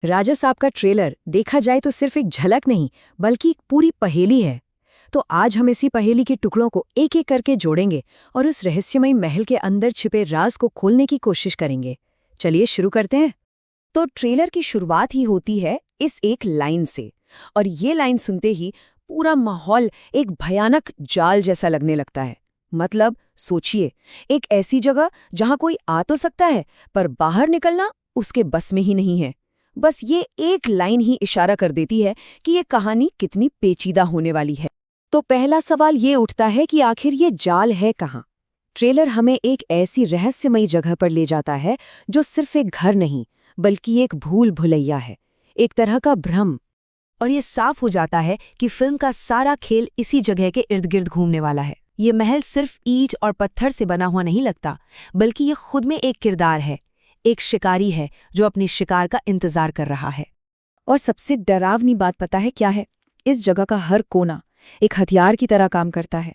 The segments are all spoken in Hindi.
राजा साहब का ट्रेलर देखा जाए तो सिर्फ एक झलक नहीं बल्कि एक पूरी पहेली है। तो आज हम इसी पहेली के टुकड़ों को एक एक करके जोड़ेंगे और उस रहस्यमयी महल के अंदर छिपे राज को खोलने की कोशिश करेंगे। चलिए शुरू करते हैं। तो ट्रेलर की शुरुआत ही होती है इस एक लाइन से, और ये लाइन सुनते ही पूरा माहौल एक भयानक जाल जैसा लगने लगता है। मतलब सोचिए, एक ऐसी जगह जहां कोई आ तो सकता है पर बाहर निकलना उसके बस में ही नहीं है। बस ये एक लाइन ही इशारा कर देती है कि ये कहानी कितनी पेचीदा होने वाली है। तो पहला सवाल ये उठता है कि आखिर ये जाल है कहाँ। ट्रेलर हमें एक ऐसी रहस्यमयी जगह पर ले जाता है जो सिर्फ एक घर नहीं बल्कि एक भूल भुलैया है, एक तरह का भ्रम। और ये साफ हो जाता है कि फिल्म का सारा खेल इसी जगह के इर्द गिर्द घूमने वाला है। ये महल सिर्फ ईंट और पत्थर से बना हुआ नहीं लगता, बल्कि ये खुद में एक किरदार है, एक शिकारी है जो अपने शिकार का इंतजार कर रहा है। और सबसे डरावनी बात पता है क्या है? इस जगह का हर कोना एक हथियार की तरह काम करता है।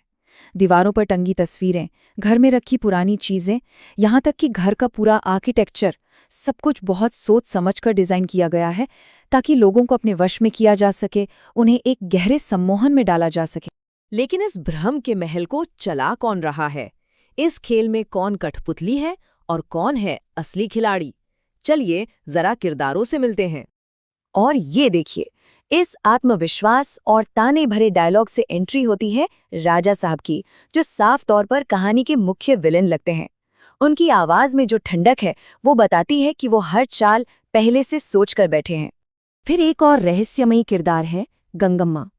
दीवारों पर टंगी तस्वीरें, घर में रखी पुरानी चीजें, यहाँ तक कि घर का पूरा आर्किटेक्चर, सब कुछ बहुत सोच समझ कर डिजाइन किया गया है ताकि लोगों को अपने वश में किया जा सके, उन्हें एक गहरे सम्मोहन में डाला जा सके। लेकिन इस भ्रम के महल को चला कौन रहा है? इस खेल में कौन कठपुतली है और कौन है असली खिलाड़ी? चलिए जरा किरदारों से मिलते हैं। और ये देखिए, इस आत्मविश्वास और ताने भरे डायलॉग से एंट्री होती है राजा साहब की, जो साफ तौर पर कहानी के मुख्य विलेन लगते हैं। उनकी आवाज में जो ठंडक है वो बताती है कि वो हर चाल पहले से सोच कर बैठे हैं। फिर एक और रहस्यमयी किरदार है गंगम्मा।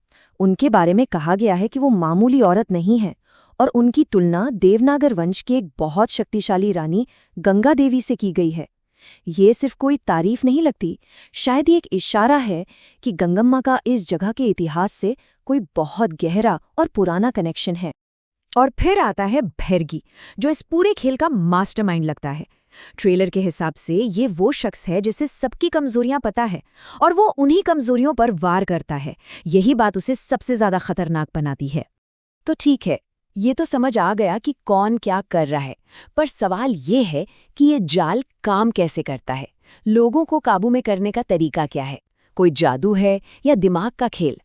उनके बारे में कहा गया है कि वो मामूली औरत नहीं है, और उनकी तुलना देवनागर वंश की एक बहुत शक्तिशाली रानी गंगा देवी से की गई है। ये सिर्फ कोई तारीफ नहीं लगती, शायद ये एक इशारा है कि गंगम्मा का इस जगह के इतिहास से कोई बहुत गहरा और पुराना कनेक्शन है। और फिर आता है भैरगी, जो इस पूरे खेल का मास्टरमाइंड लगता है। ट्रेलर के हिसाब से ये वो शख्स है जिसे सबकी कमजोरियां पता है और वो उन्हीं कमजोरियों पर वार करता है। यही बात उसे सबसे ज्यादा खतरनाक बनाती है। तो ठीक है, ये तो समझ आ गया कि कौन क्या कर रहा है, पर सवाल ये है कि ये जाल काम कैसे करता है? लोगों को काबू में करने का तरीका क्या है? कोई जादू है या दिमाग का खेल?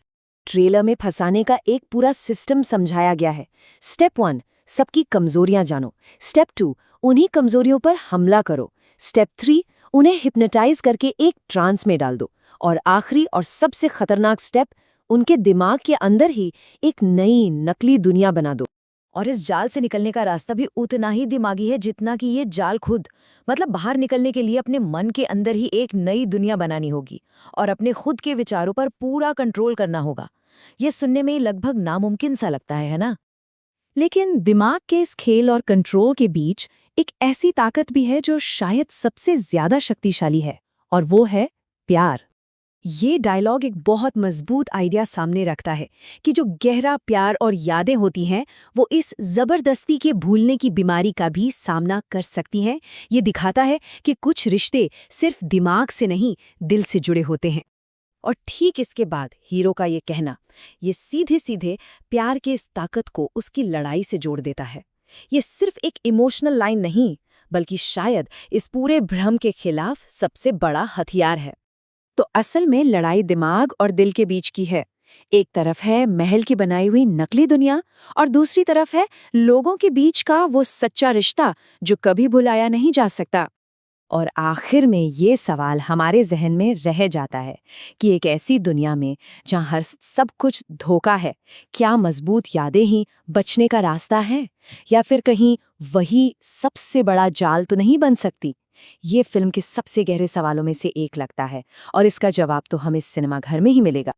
ट्रेलर में फंसाने का एक पूरा सिस्टम समझाया गया है। स्टेप 1, सबकी कमजोरियां जानो। स्टेप 2, उन्हीं कमजोरियों पर हमला करो। स्टेप 3, उन्हें हिप्नोटाइज करके एक ट्रांस में डाल दो। और आखिरी और सबसे खतरनाक स्टेप, उनके दिमाग के अंदर ही एक नई नकली दुनिया बना दो। और इस जाल से निकलने का रास्ता भी उतना ही दिमागी है जितना कि ये जाल खुद। मतलब बाहर निकलने के लिए अपने मन के अंदर ही एक नई दुनिया बनानी होगी और अपने खुद के विचारों पर पूरा कंट्रोल करना होगा। ये सुनने में लगभग नामुमकिन सा लगता है ना? लेकिन दिमाग के इस खेल और कंट्रोल के बीच एक ऐसी ताकत भी है जो शायद सबसे ज्यादा शक्तिशाली है, और वो है प्यार। ये डायलॉग एक बहुत मजबूत आइडिया सामने रखता है कि जो गहरा प्यार और यादें होती हैं वो इस जबरदस्ती के भूलने की बीमारी का भी सामना कर सकती हैं। ये दिखाता है कि कुछ रिश्ते सिर्फ दिमाग से नहीं, दिल से जुड़े होते हैं। और ठीक इसके बाद हीरो का ये कहना, ये सीधे सीधे प्यार के इस ताकत को उसकी लड़ाई से जोड़ देता है। ये सिर्फ एक इमोशनल लाइन नहीं, बल्कि शायद इस पूरे भ्रम के खिलाफ सबसे बड़ा हथियार है। तो असल में लड़ाई दिमाग और दिल के बीच की है। एक तरफ है महल की बनाई हुई नकली दुनिया, और दूसरी तरफ है लोगों के बीच का वो सच्चा रिश्ता जो कभी भुलाया नहीं जा सकता। और आखिर में ये सवाल हमारे जहन में रह जाता है कि एक ऐसी दुनिया में जहाँ हर सब कुछ धोखा है, क्या मजबूत यादें ही बचने का रास्ता है, या फिर कहीं वही सबसे बड़ा जाल तो नहीं बन सकती? ये फिल्म के सबसे गहरे सवालों में से एक लगता है, और इसका जवाब तो हमें सिनेमा घर में ही मिलेगा।